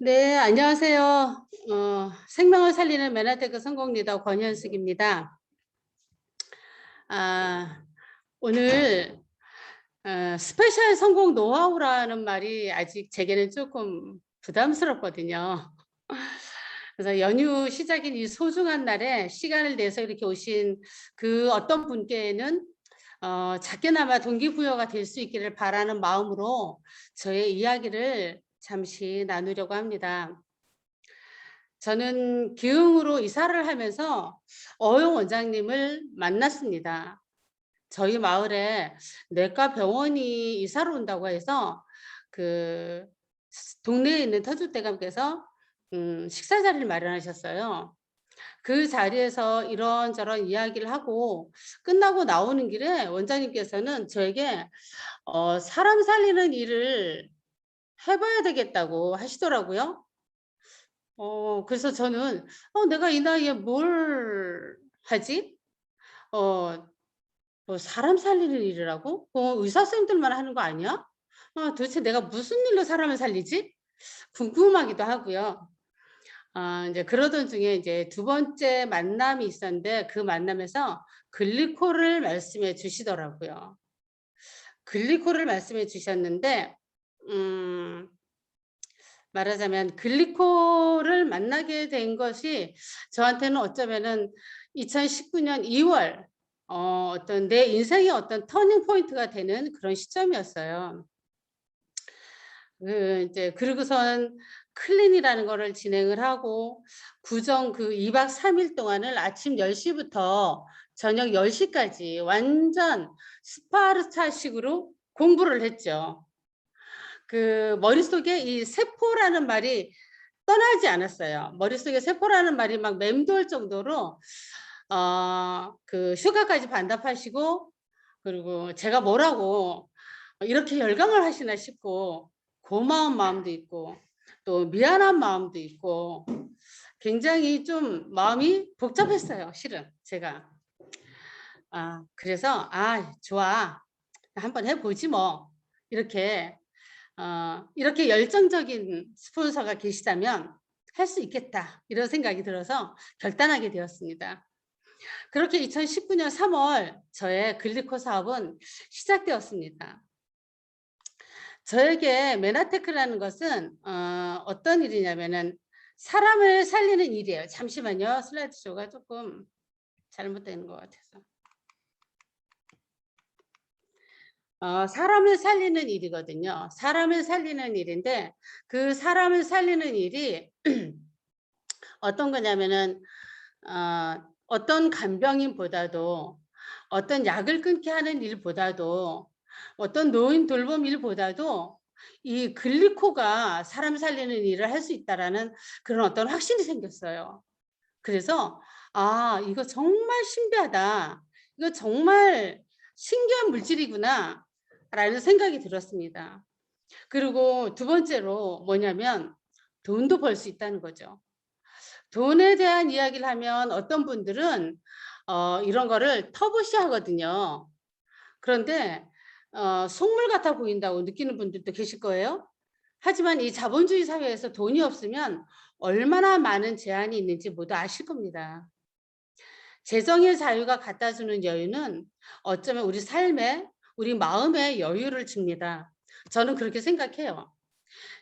네, 안녕하세요. 생명을 살리는 메나테크 성공 리더 권현숙입니다. 아, 오늘 스페셜 성공 노하우라는 말이 아직 제게는 조금 부담스럽거든요. 그래서 연휴 시작인 이 소중한 날에 시간을 내서 이렇게 오신 그 어떤 분께는 작게나마 동기부여가 될 수 있기를 바라는 마음으로 저의 이야기를 잠시 나누려고 합니다. 저는 기흥으로 이사를 하면서 어용 원장님을 만났습니다. 저희 마을에 내과 병원이 이사를 온다고 해서 그 동네에 있는 터줏대감께서 식사 자리를 마련하셨어요. 그 자리에서 이런저런 이야기를 하고 끝나고 나오는 길에 원장님께서는 저에게 사람 살리는 일을 해봐야 되겠다고 하시더라고요. 그래서 저는 '내가 이 나이에 뭘 하지? 어 뭐 사람 살리는 일이라고? 의사 선생님들만 하는 거 아니야? 도대체 내가 무슨 일로 사람을 살리지?' 궁금하기도 하고요. 인제 그러던 중에 이제 두 번째 만남이 있었는데 그 만남에서 글리코를 말씀해 주시더라고요. 글리코를 말씀해 주셨는데 음 말하자면 글리코를 만나게 된 것이 저한테는 어쩌면은 2019년 2월 어떤 내 인생의 어떤 터닝 포인트가 되는 그런 시점이었어요. 이제 그러고선 클린이라는 거를 진행을 하고 구정 그 2박 3일 동안을 아침 10 시부터 저녁 10 시까지 완전 스파르타식으로 공부를 했죠. 그 머릿속에 이 세포라는 말이 떠나지 않았어요. 머릿속에 세포라는 말이 막 맴돌 정도로 그 휴가까지 반납하시고 그리고 제가 뭐라고 이렇게 열강을 하시나 싶고 고마운 마음도 있고 또 미안한 마음도 있고 굉장히 좀 마음이 복잡했어요 실은 제가. 그래서 '아 좋아. 한번 해 보지 뭐.' 이렇게 이렇게 열정적인 스폰서가 계시다면 '할 수 있겠다.' 이런 생각이 들어서 결단하게 되었습니다. 그렇게 2019년 3월 저의 글리코 사업은 시작되었습니다. 저에게 메나테크라는 것은 어떤 일이냐면은 사람을 살리는 일이에요. 잠시만요. 슬라이드 쇼가 조금 잘못된 것 같아서. 사람을 살리는 일이거든요. 사람을 살리는 일인데 그 사람을 살리는 일이 어떤 거냐면은 어떤 간병인보다도 어떤 약을 끊게 하는 일보다도 어떤 노인 돌봄 일보다도 이 글리코가 사람 살리는 일을 할 수 있다라는 그런 어떤 확신이 생겼어요. 그래서 '아 이거 정말 신비하다. 이거 정말 신기한 물질이구나.'라는 생각이 들었습니다. 그리고 두 번째로 뭐냐면 돈도 벌 수 있다는 거죠. 돈에 대한 이야기를 하면 어떤 분들은 이런 거를 터부시하거든요. 그런데 속물 같아 보인다고 느끼는 분들도 계실 거예요. 하지만 이 자본주의 사회에서 돈이 없으면 얼마나 많은 제한이 있는지 모두 아실 겁니다. 재정의 자유가 갖다 주는 여유는 어쩌면 우리 삶에 우리 마음에 여유를 줍니다. 저는 그렇게 생각해요.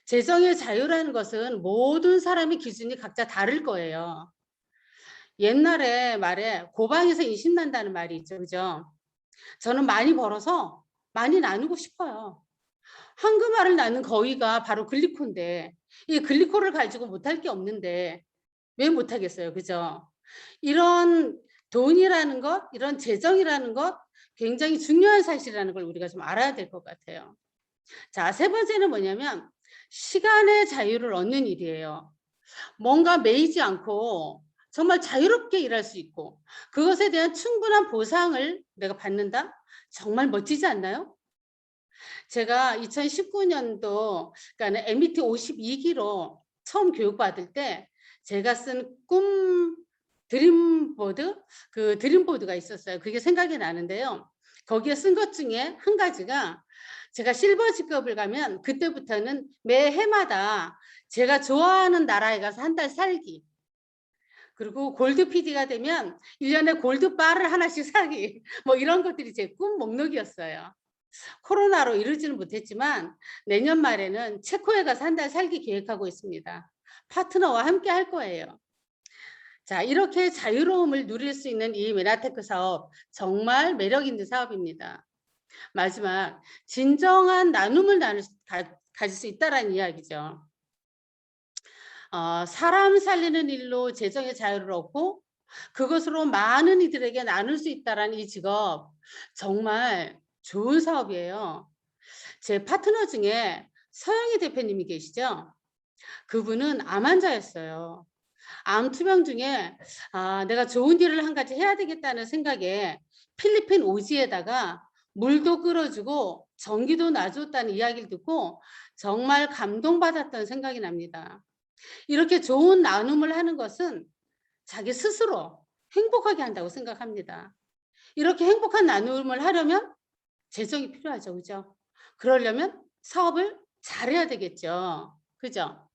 재정의 자유라는 것은 모든 사람의 기준이 각자 다를 거예요. 옛날에 말에 "고방에서 인심 난다."는 말이 있죠. 그죠? 저는 많이 벌어서 많이 나누고 싶어요. 황금알을 낳는 거위가 바로 글리코인데 이 글리코를 가지고 못할 게 없는데 왜 못하겠어요. 그죠? 이런 돈이라는 것, 이런 재정이라는 것 굉장히 중요한 사실이라는 걸 우리가 좀 알아야 될 것 같아요. 자, 세 번째는 뭐냐면 시간의 자유를 얻는 일이에요. 뭔가 매이지 않고 정말 자유롭게 일할 수 있고 그것에 대한 충분한 보상을 내가 받는다? 정말 멋지지 않나요? 제가 2019년도 그러니까는 MBT 52기로 처음 교육받을 때 제가 쓴 꿈 드림보드 그 드림보드가 있었어요. 그게 생각이 나는데요. 거기에 쓴 것 중에 한 가지가 제가 실버 직급을 가면 그때부터는 매 해마다 제가 좋아하는 나라에 가서 한 달 살기. 그리고 골드 PD가 되면 1년에 골드 바를 하나씩 사기. 뭐 이런 것들이 제 꿈 목록이었어요. 코로나로 이루지는 못했지만 내년 말에는 체코에 가서 한 달 살기 계획하고 있습니다. 파트너와 함께 할 거예요. 자, 이렇게 자유로움을 누릴 수 있는 이 메나테크 사업, 정말 매력 있는 사업입니다. 마지막, 진정한 나눔을 가질 수 있다라는 이야기죠. 사람 살리는 일로 재정의 자유를 얻고 그것으로 많은 이들에게 나눌 수 있다라는 이 직업, 정말 좋은 사업이에요. 제 파트너 중에 서영희 대표님이 계시죠? 그분은 암 환자였어요. 암 투병 중에 내가 좋은 일을 한 가지 해야 되겠다는 생각에 필리핀 오지에다가 물도 끓여주고 전기도 놔줬다는 이야기를 듣고 정말 감동받았던 생각이 납니다. 이렇게 좋은 나눔을 하는 것은 자기 스스로 행복하게 한다고 생각합니다. 이렇게 행복한 나눔을 하려면 재정이 필요하죠. 그죠? 그러려면 사업을 잘해야 되겠죠. 그죠?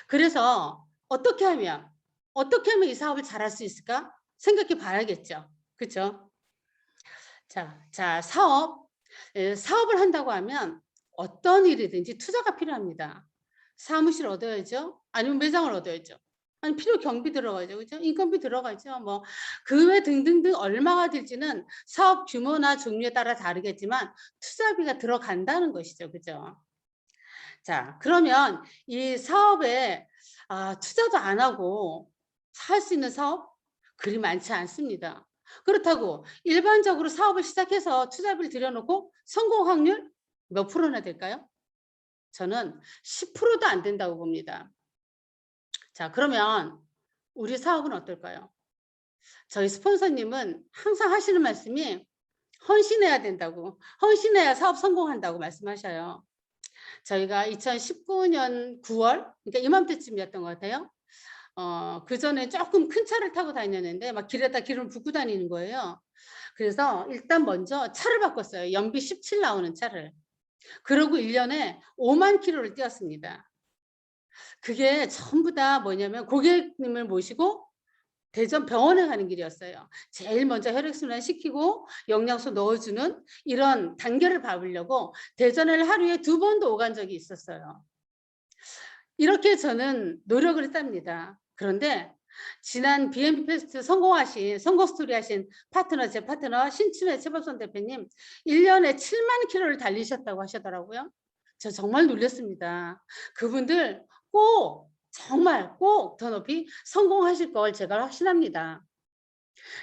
그래서 어떻게 하면 이 사업을 잘할 수 있을까? 생각해 봐야겠죠. 그죠? 자, 사업을 한다고 하면 어떤 일이든지 투자가 필요합니다. 사무실 얻어야죠. 아니면 매장을 얻어야죠. 아니 필요 경비 들어가죠. 그죠? 인건비 들어가죠. 뭐 그 외 등등등 얼마가 들지는 사업 규모나 종류에 따라 다르겠지만 투자비가 들어간다는 것이죠. 그죠? 자, 그러면 이 사업에 투자도 안 하고 할 수 있는 사업? 그리 많지 않습니다. 그렇다고 일반적으로 사업을 시작해서 투자비를 들여놓고 성공 확률 몇 프로나 될까요? 저는 10%도 안 된다고 봅니다. 자, 그러면 우리 사업은 어떨까요? 저희 스폰서님은 항상 하시는 말씀이 헌신해야 된다고, 헌신해야 사업 성공한다고 말씀하셔요. 저희가 2019년 9월, 그러니까 이맘때쯤이었던 것 같아요. 그 전에 조금 큰 차를 타고 다녔는데 막 길에다 기름 붓고 다니는 거예요. 그래서 일단 먼저 차를 바꿨어요. 연비 17 나오는 차를. 그러고 1년에 5만 킬로를 뛰었습니다. 그게 전부 다 뭐냐면 고객님을 모시고 대전 병원에 가는 길이었어요. 제일 먼저 혈액순환 시키고 영양소 넣어주는 이런 단계를 밟으려고 대전을 하루에 2번도 오간 적이 있었어요. 이렇게 저는 노력을 했답니다. 그런데 지난 BNB 페스트 성공 스토리 하신 제 파트너 신춘혜 최법선 대표님 1년에 7만 킬로를 달리셨다고 하시더라고요. 저 정말 놀랐습니다. 그분들 정말 꼭 더 높이 성공하실 걸 제가 확신합니다.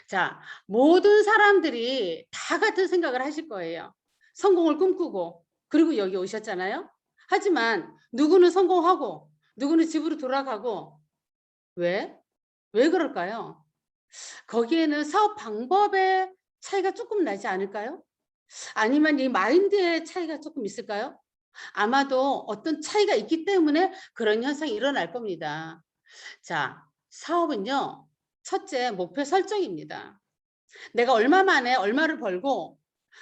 자, 모든 사람들이 다 같은 생각을 하실 거예요. 성공을 꿈꾸고 그리고 여기 오셨잖아요. 하지만 누구는 성공하고 누구는 집으로 돌아가고 왜 그럴까요? 거기에는 사업 방법의 차이가 조금 나지 않을까요? 아니면 이 마인드의 차이가 조금 있을까요? 아마도 어떤 차이가 있기 때문에 그런 현상이 일어날 겁니다. 자, 사업은요, 첫째 목표 설정입니다. 내가 얼마 만에 얼마를 벌고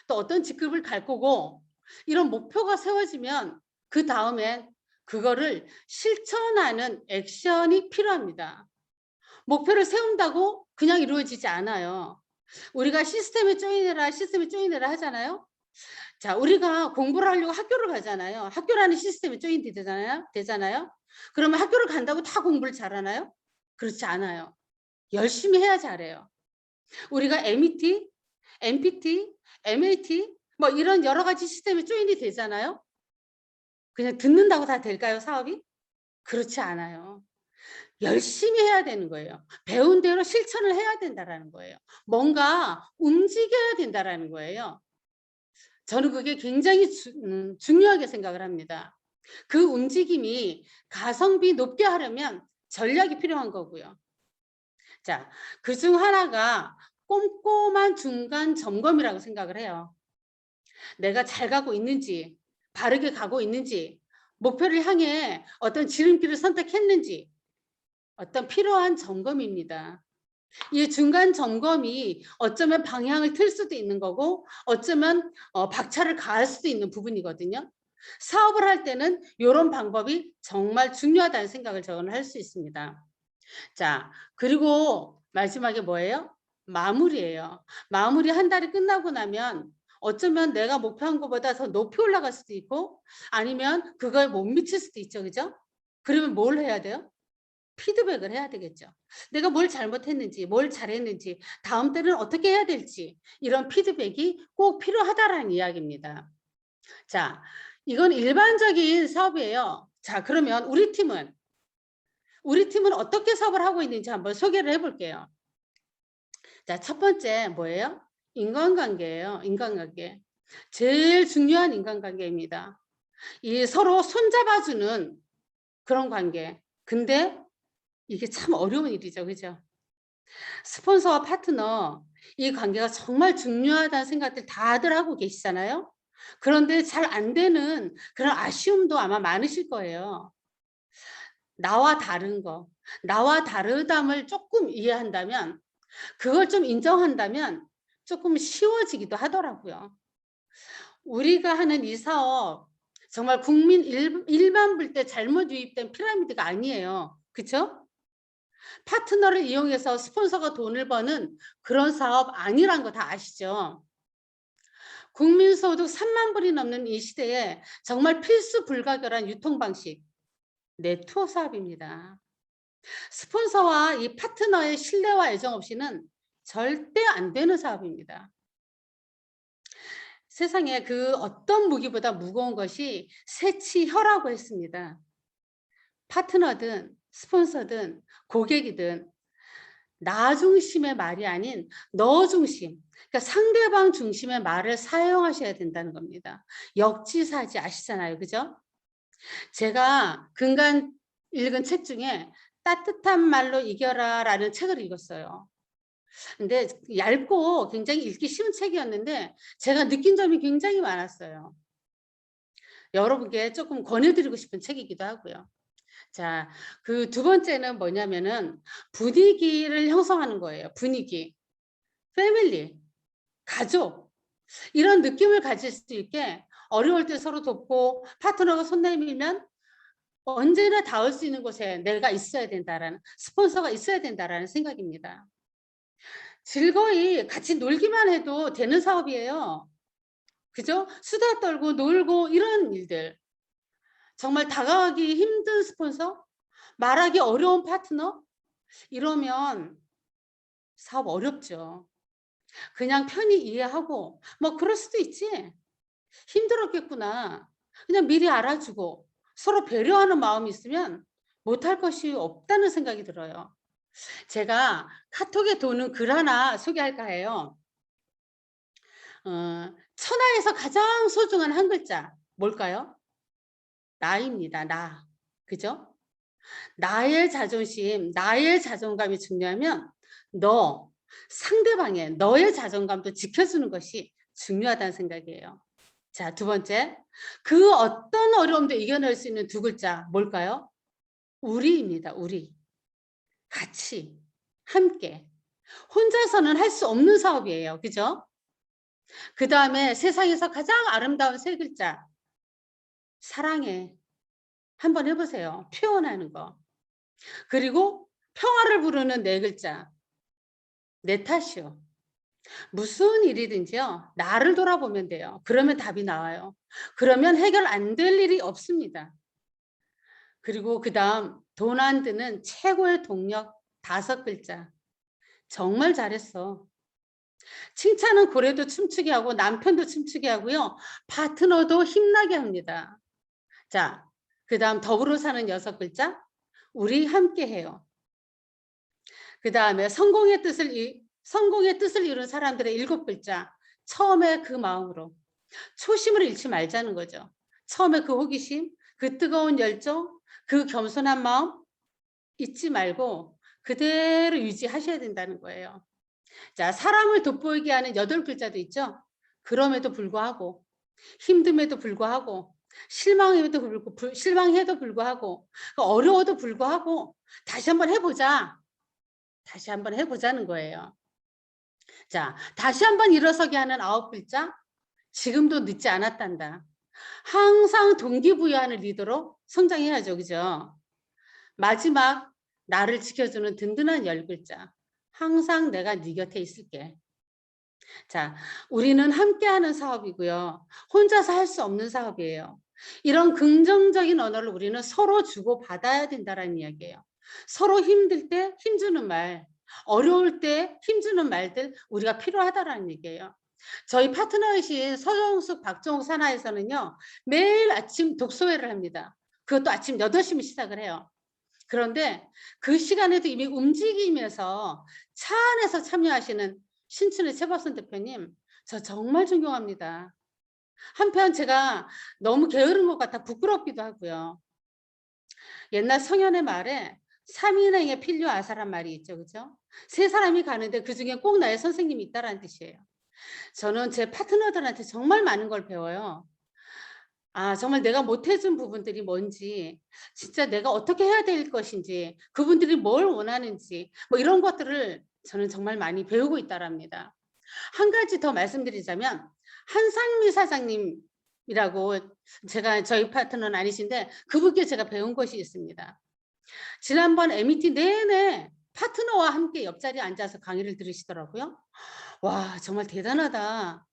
또 어떤 직급을 갈 거고 이런 목표가 세워지면 그 다음엔 그거를 실천하는 액션이 필요합니다. 목표를 세운다고 그냥 이루어지지 않아요. 우리가 시스템에 조인해라 하잖아요. 자, 우리가 공부를 하려고 학교를 가잖아요. 학교라는 시스템에 조인이 되잖아요. 그러면 학교를 간다고 다 공부를 잘하나요? 그렇지 않아요. 열심히 해야 잘해요. 우리가 MET, MPT, MAT 뭐 이런 여러 가지 시스템에 조인이 되잖아요. 그냥 듣는다고 다 될까요, 사업이? 그렇지 않아요. 열심히 해야 되는 거예요. 배운 대로 실천을 해야 된다라는 거예요. 뭔가 움직여야 된다라는 거예요. 저는 그게 굉장히 중요하게 생각을 합니다. 그 움직임이 가성비 높게 하려면 전략이 필요한 거고요. 자, 그중 하나가 꼼꼼한 중간 점검이라고 생각을 해요. 내가 잘 가고 있는지, 바르게 가고 있는지, 목표를 향해 어떤 지름길을 선택했는지 어떤 필요한 점검입니다. 이 중간 점검이 어쩌면 방향을 틀 수도 있는 거고 어쩌면 박차를 가할 수도 있는 부분이거든요. 사업을 할 때는 이런 방법이 정말 중요하다는 생각을 저는 할 수 있습니다. 자, 그리고 마지막에 뭐예요? 마무리예요. 마무리 한 달이 끝나고 나면 어쩌면 내가 목표한 것보다 더 높이 올라갈 수도 있고 아니면 그거에 못 미칠 수도 있죠. 그죠? 그러면 뭘 해야 돼요? 피드백을 해야 되겠죠. 내가 뭘 잘못했는지, 뭘 잘했는지, 다음 때는 어떻게 해야 될지 이런 피드백이 꼭 필요하다라는 이야기입니다. 자, 이건 일반적인 사업이에요. 자, 그러면 우리 팀은 어떻게 사업을 하고 있는지 한번 소개를 해볼게요. 자, 첫 번째 뭐예요? 인간관계예요. 인간관계. 제일 중요한 인간관계입니다. 이 서로 손잡아주는 그런 관계. 근데 이게 참 어려운 일이죠. 그죠? 스폰서와 파트너, 이 관계가 정말 중요하다는 생각들 다들 하고 계시잖아요. 그런데 잘 안 되는 그런 아쉬움도 아마 많으실 거예요. 나와 다른 거, 나와 다르담을 조금 이해한다면, 그걸 좀 인정한다면 조금 쉬워지기도 하더라고요. 우리가 하는 이 사업 정말 국민 일반불 때 잘못 유입된 피라미드가 아니에요. 그렇죠? 파트너를 이용해서 스폰서가 돈을 버는 그런 사업 아니란 거 다 아시죠? 국민소득 3만 불이 넘는 이 시대에 정말 필수 불가결한 유통방식, 네트워크 사업입니다. 스폰서와 이 파트너의 신뢰와 애정 없이는 절대 안 되는 사업입니다. 세상에 그 어떤 무기보다 무거운 것이 새치혀라고 했습니다. 파트너든 스폰서든 고객이든 나 중심의 말이 아닌 너 중심, 그러니까 상대방 중심의 말을 사용하셔야 된다는 겁니다. 역지사지 아시잖아요. 그죠? 제가 근간 읽은 책 중에 따뜻한 말로 이겨라라는 책을 읽었어요. 근데 얇고 굉장히 읽기 쉬운 책이었는데 제가 느낀 점이 굉장히 많았어요. 여러분께 조금 권해드리고 싶은 책이기도 하고요. 자, 그 두 번째는 뭐냐면은 분위기를 형성하는 거예요. 분위기. 패밀리, 가족. 이런 느낌을 가질 수 있게 어려울 때 서로 돕고 파트너가 손 내밀면 언제나 닿을 수 있는 곳에 내가 있어야 된다라는, 스폰서가 있어야 된다라는 생각입니다. 즐거이 같이 놀기만 해도 되는 사업이에요. 그죠? 수다 떨고 놀고 이런 일들. 정말 다가가기 힘든 스폰서, 말하기 어려운 파트너, 이러면 사업 어렵죠. 그냥 편히 이해하고 뭐 그럴 수도 있지. 힘들었겠구나. 그냥 미리 알아주고 서로 배려하는 마음이 있으면 못할 것이 없다는 생각이 들어요. 제가 카톡에 도는 글 하나 소개할까 해요. 천하에서 가장 소중한 한 글자 뭘까요? 나입니다. 나. 그죠? 나의 자존심, 나의 자존감이 중요하면 너, 상대방의 너의 자존감도 지켜주는 것이 중요하다는 생각이에요. 자, 두 번째. 그 어떤 어려움도 이겨낼 수 있는 두 글자 뭘까요? 우리입니다. 우리. 같이, 함께. 혼자서는 할 수 없는 사업이에요. 그죠? 그 다음에 세상에서 가장 아름다운 세 글자. 사랑해. 한번 해보세요. 표현하는 거. 그리고 평화를 부르는 네 글자. 내 탓이요. 무슨 일이든지요. 나를 돌아보면 돼요. 그러면 답이 나와요. 그러면 해결 안 될 일이 없습니다. 그리고 그 다음 돈 안 드는 최고의 동력 5글자. 정말 잘했어. 칭찬은 고래도 춤추게 하고 남편도 춤추게 하고요. 파트너도 힘나게 합니다. 자, 그 다음 더불어 사는 6글자. 우리 함께 해요. 그 다음에 성공의 뜻을 이룬 사람들의 7글자. 처음에 그 마음으로. 초심을 잃지 말자는 거죠. 처음에 그 호기심, 그 뜨거운 열정, 그 겸손한 마음 잊지 말고 그대로 유지하셔야 된다는 거예요. 자, 사람을 돋보이게 하는 8글자도 있죠. 그럼에도 불구하고, 힘듦에도 불구하고, 실망해도 불구하고, 어려워도 불구하고 다시 한번 해보자. 다시 한번 해보자는 거예요. 자, 다시 한번 일어서게 하는 9글자. 지금도 늦지 않았단다. 항상 동기부여하는 리더로 성장해야죠. 그죠? 마지막 나를 지켜주는 든든한 10글자. 항상 내가 네 곁에 있을게. 자, 우리는 함께하는 사업이고요. 혼자서 할 수 없는 사업이에요. 이런 긍정적인 언어를 우리는 서로 주고 받아야 된다는 이야기예요. 서로 힘들 때 힘주는 말, 어려울 때 힘주는 말들 우리가 필요하다라는 얘기예요. 저희 파트너이신 서정숙, 박정욱 산하에서는요. 매일 아침 독서회를 합니다. 그것도 아침 8시면 시작을 해요. 그런데 그 시간에도 이미 움직이면서 차 안에서 참여하시는 신춘의 최박선 대표님, 저 정말 존경합니다. 한편 제가 너무 게으른 것 같아 부끄럽기도 하고요. 옛날 성현의 말에 삼인행에 필요아사란 말이 있죠. 그죠? 세 사람이 가는데 그중에 꼭 나의 선생님이 있다라는 뜻이에요. 저는 제 파트너들한테 정말 많은 걸 배워요. 정말 내가 못해준 부분들이 뭔지, 진짜 내가 어떻게 해야 될 것인지, 그분들이 뭘 원하는지, 뭐 이런 것들을 저는 정말 많이 배우고 있다랍니다. 한 가지 더 말씀드리자면, 한상미 사장님이라고, 제가 저희 파트너는 아니신데 그분께 제가 배운 것이 있습니다. 지난번 MET 내내 파트너와 함께 옆자리에 앉아서 강의를 들으시더라고요. 와, 정말 대단하다.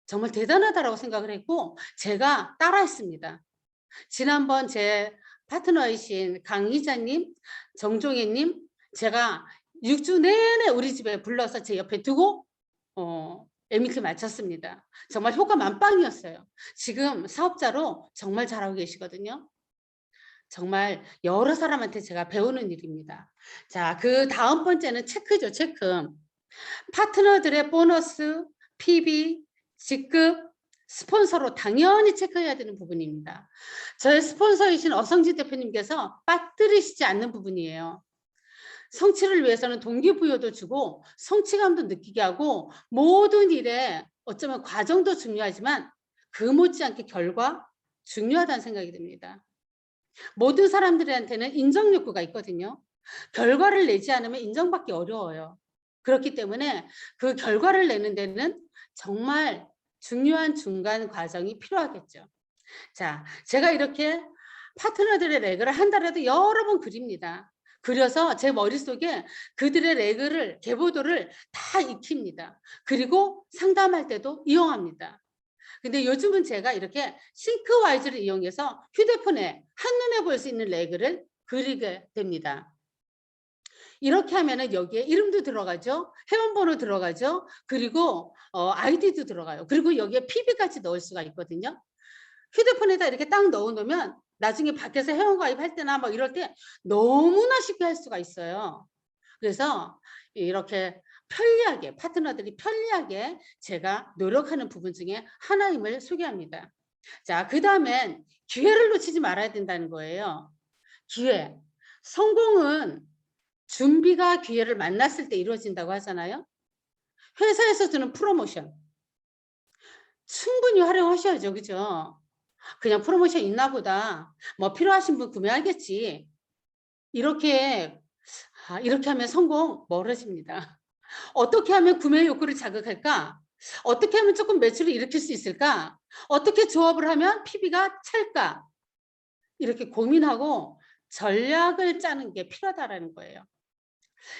정말 대단하다라고 생각을 했고 제가 따라했습니다. 지난번 제 파트너이신 강희자님, 정종혜님, 제가 6주 내내 우리 집에 불러서 제 옆에 두고 MET 마쳤습니다. 정말 효과 만빵이었어요. 지금 사업자로 정말 잘하고 계시거든요. 정말 여러 사람한테 제가 배우는 일입니다. 자, 그 다음 번째는 체크죠, 체크. 파트너들의 보너스, PB, 직급, 스폰서로 당연히 체크해야 되는 부분입니다. 저의 스폰서이신 어성지 대표님께서 빠뜨리시지 않는 부분이에요. 성취를 위해서는 동기부여도 주고 성취감도 느끼게 하고 모든 일에 어쩌면 과정도 중요하지만 그 못지않게 결과 중요하다는 생각이 듭니다. 모든 사람들한테는 인정 욕구가 있거든요. 결과를 내지 않으면 인정받기 어려워요. 그렇기 때문에 그 결과를 내는 데는 정말 중요한 중간 과정이 필요하겠죠. 자, 제가 이렇게 파트너들의 레그를 한 달에도 여러 번 그립니다. 그려서 제 머릿속에 그들의 레그를, 계보도를 다 익힙니다. 그리고 상담할 때도 이용합니다. 근데 요즘은 제가 이렇게 싱크와이즈를 이용해서 휴대폰에 한눈에 볼 수 있는 레그를 그리게 됩니다. 이렇게 하면은 여기에 이름도 들어가죠. 회원번호 들어가죠. 그리고 아이디도 들어가요. 그리고 여기에 PB까지 넣을 수가 있거든요. 휴대폰에다 이렇게 딱 넣어 놓으면 나중에 밖에서 회원가입할 때나 뭐 이럴 때 너무나 쉽게 할 수가 있어요. 그래서 이렇게 편리하게 파트너들이 편리하게 제가 노력하는 부분 중에 하나임을 소개합니다. 자, 그다음엔 기회를 놓치지 말아야 된다는 거예요. 기회. 성공은 준비가 기회를 만났을 때 이루어진다고 하잖아요. 회사에서 주는 프로모션 충분히 활용하셔야죠. 그죠? 그냥 프로모션 있나 보다. 뭐 필요하신 분 구매하겠지. 이렇게 이렇게 하면 성공 멀어집니다. 어떻게 하면 구매 욕구를 자극할까? 어떻게 하면 조금 매출을 일으킬 수 있을까? 어떻게 조합을 하면 PB가 찰까? 이렇게 고민하고 전략을 짜는 게 필요하다라는 거예요.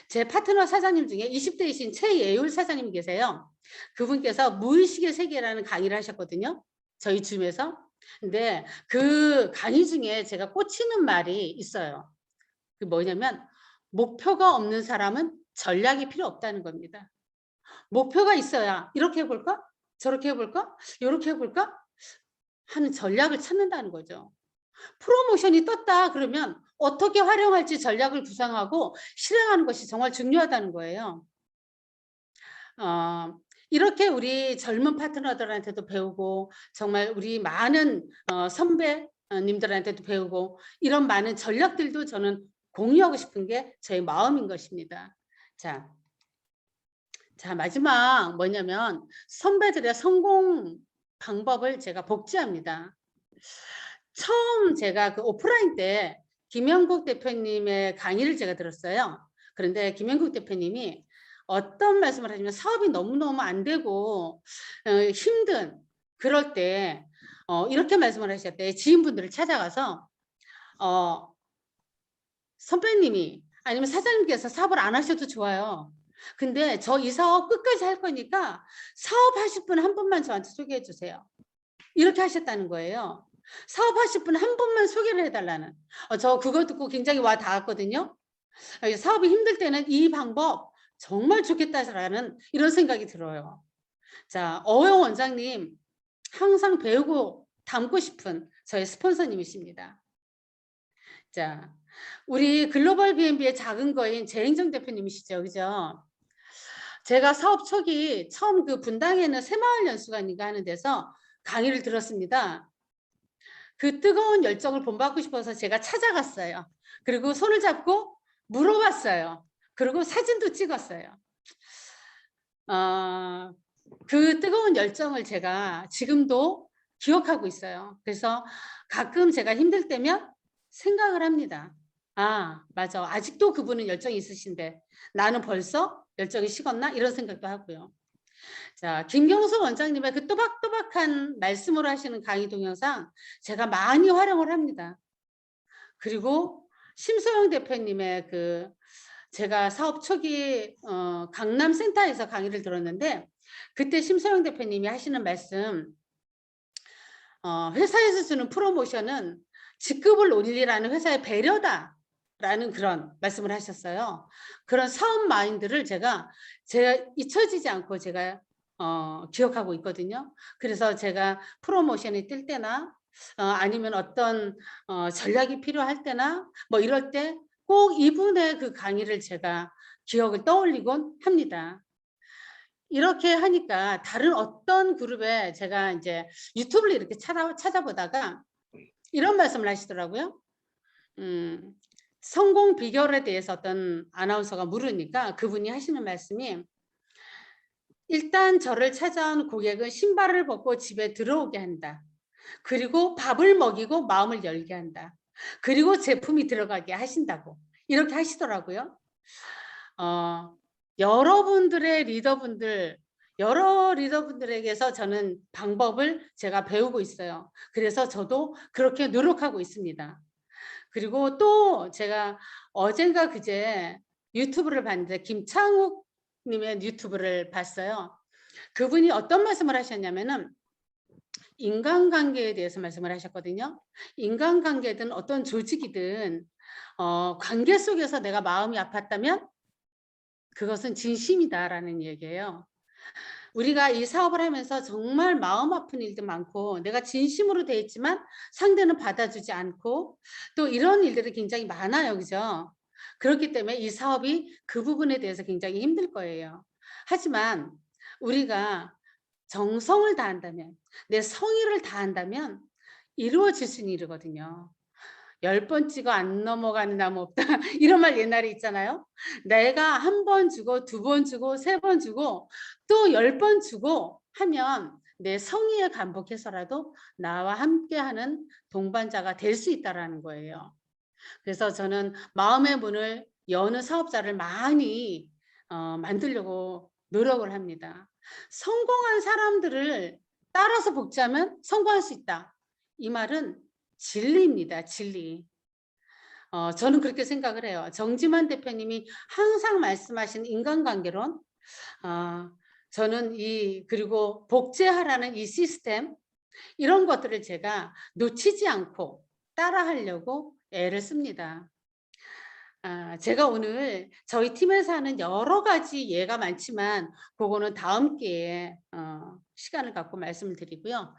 제 파트너 사장님 중에 20대이신 최예율 사장님이 계세요. 그분께서 무의식의 세계라는 강의를 하셨거든요. 저희 줌에서. 근데 그 강의 중에 제가 꽂히는 말이 있어요. 그 뭐냐면 목표가 없는 사람은 전략이 필요 없다는 겁니다. 목표가 있어야 이렇게 해볼까? 저렇게 해볼까? 이렇게 해볼까? 하는 전략을 찾는다는 거죠. 프로모션이 떴다 그러면 어떻게 활용할지 전략을 구상하고 실행하는 것이 정말 중요하다는 거예요. 이렇게 우리 젊은 파트너들한테도 배우고 정말 우리 많은 선배님들한테도 배우고 이런 많은 전략들도 저는 공유하고 싶은 게 제 마음인 것입니다. 자, 마지막 뭐냐면 선배들의 성공 방법을 제가 복제합니다. 처음 제가 그 오프라인 때 김영국 대표님의 강의를 제가 들었어요. 그런데 김영국 대표님이 어떤 말씀을 하시면 사업이 너무너무 안 되고 힘든 그럴 때 이렇게 말씀을 하셨대요. 지인분들을 찾아가서 선배님이 아니면 사장님께서 사업을 안 하셔도 좋아요. 근데 저 이 사업 끝까지 할 거니까 사업하실 분 한 분만 저한테 소개해 주세요. 이렇게 하셨다는 거예요. 사업하실 분 한 분만 소개를 해달라는. 저 그거 듣고 굉장히 와 닿았거든요. 사업이 힘들 때는 이 방법 정말 좋겠다라는 이런 생각이 들어요. 자, 어영 원장님 항상 배우고 닮고 싶은 저의 스폰서님이십니다. 자, 우리 글로벌 B&B의 작은 거인 재행정 대표님이시죠, 그죠? 제가 사업 초기 처음 그 분당에는 새마을 연수관인가 하는 데서 강의를 들었습니다. 그 뜨거운 열정을 본받고 싶어서 제가 찾아갔어요. 그리고 손을 잡고 물어봤어요. 그리고 사진도 찍었어요. 그 뜨거운 열정을 제가 지금도 기억하고 있어요. 그래서 가끔 제가 힘들 때면 생각을 합니다. 아, 맞아. 아직도 그분은 열정이 있으신데 나는 벌써 열정이 식었나? 이런 생각도 하고요. 자, 김경수 원장님의 그 또박또박한 말씀으로 하시는 강의 동영상 제가 많이 활용을 합니다. 그리고 심소영 대표님의 그 제가 사업 초기 강남센터에서 강의를 들었는데 그때 심소영 대표님이 하시는 말씀, 회사에서 주는 프로모션은 직급을 올리라는 회사의 배려다라는 그런 말씀을 하셨어요. 그런 사업 마인드를 제가 잊혀지지 않고 제가 기억하고 있거든요. 그래서 제가 프로모션이 뜰 때나 아니면 어떤 전략이 필요할 때나 뭐 이럴 때 꼭 이분의 그 강의를 제가 기억을 떠올리곤 합니다. 이렇게 하니까 다른 어떤 그룹에 제가 이제 유튜브를 이렇게 찾아보다가 이런 말씀을 하시더라고요. 성공 비결에 대해서 어떤 아나운서가 물으니까 그분이 하시는 말씀이 일단 저를 찾아온 고객은 신발을 벗고 집에 들어오게 한다. 그리고 밥을 먹이고 마음을 열게 한다. 그리고 제품이 들어가게 하신다고 이렇게 하시더라고요. 여러분들의 리더분들 여러 리더분들에게서 저는 방법을 제가 배우고 있어요. 그래서 저도 그렇게 노력하고 있습니다. 그리고 또 제가 어젠가 그제 유튜브를 봤는데 김창욱 님의 유튜브를 봤어요. 그분이 어떤 말씀을 하셨냐면은 인간관계에 대해서 말씀을 하셨거든요. 인간관계든 어떤 조직이든 관계 속에서 내가 마음이 아팠다면 그것은 진심이다라는 얘기예요. 우리가 이 사업을 하면서 정말 마음 아픈 일도 많고 내가 진심으로 돼 있지만 상대는 받아주지 않고 또 이런 일들이 굉장히 많아요. 그죠? 그렇기 때문에 이 사업이 그 부분에 대해서 굉장히 힘들 거예요. 하지만 우리가 정성을 다한다면 내 성의를 다한다면 이루어질 수 있는 일이거든요. 10번 찍어 안 넘어가는 나무 없다. 이런 말 옛날에 있잖아요. 내가 한 번 주고 2번 주고 3번 주고 또 10번 주고 하면 내 성의에 감복해서라도 나와 함께하는 동반자가 될 수 있다라는 거예요. 그래서 저는 마음의 문을 여는 사업자를 많이 만들려고 노력을 합니다. 성공한 사람들을 따라서 복제하면 성공할 수 있다. 이 말은 진리입니다. 진리. 저는 그렇게 생각을 해요. 정지만 대표님이 항상 말씀하신 인간관계론, 저는 그리고 복제하라는 이 시스템, 이런 것들을 제가 놓치지 않고 따라하려고 애를 씁니다. 제가 오늘 저희 팀에서 하는 여러 가지 예가 많지만 그거는 다음 기회에 시간을 갖고 말씀을 드리고요.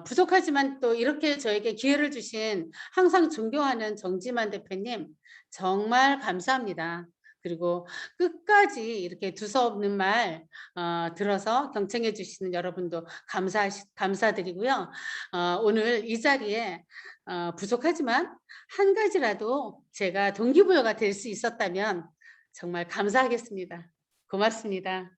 부족하지만 또 이렇게 저에게 기회를 주신 항상 존경하는 정지만 대표님 정말 감사합니다. 그리고 끝까지 이렇게 두서없는 말 들어서 경청해 주시는 여러분도 감사드리고요. 오늘 이 자리에 부족하지만 한 가지라도 제가 동기부여가 될 수 있었다면 정말 감사하겠습니다. 고맙습니다.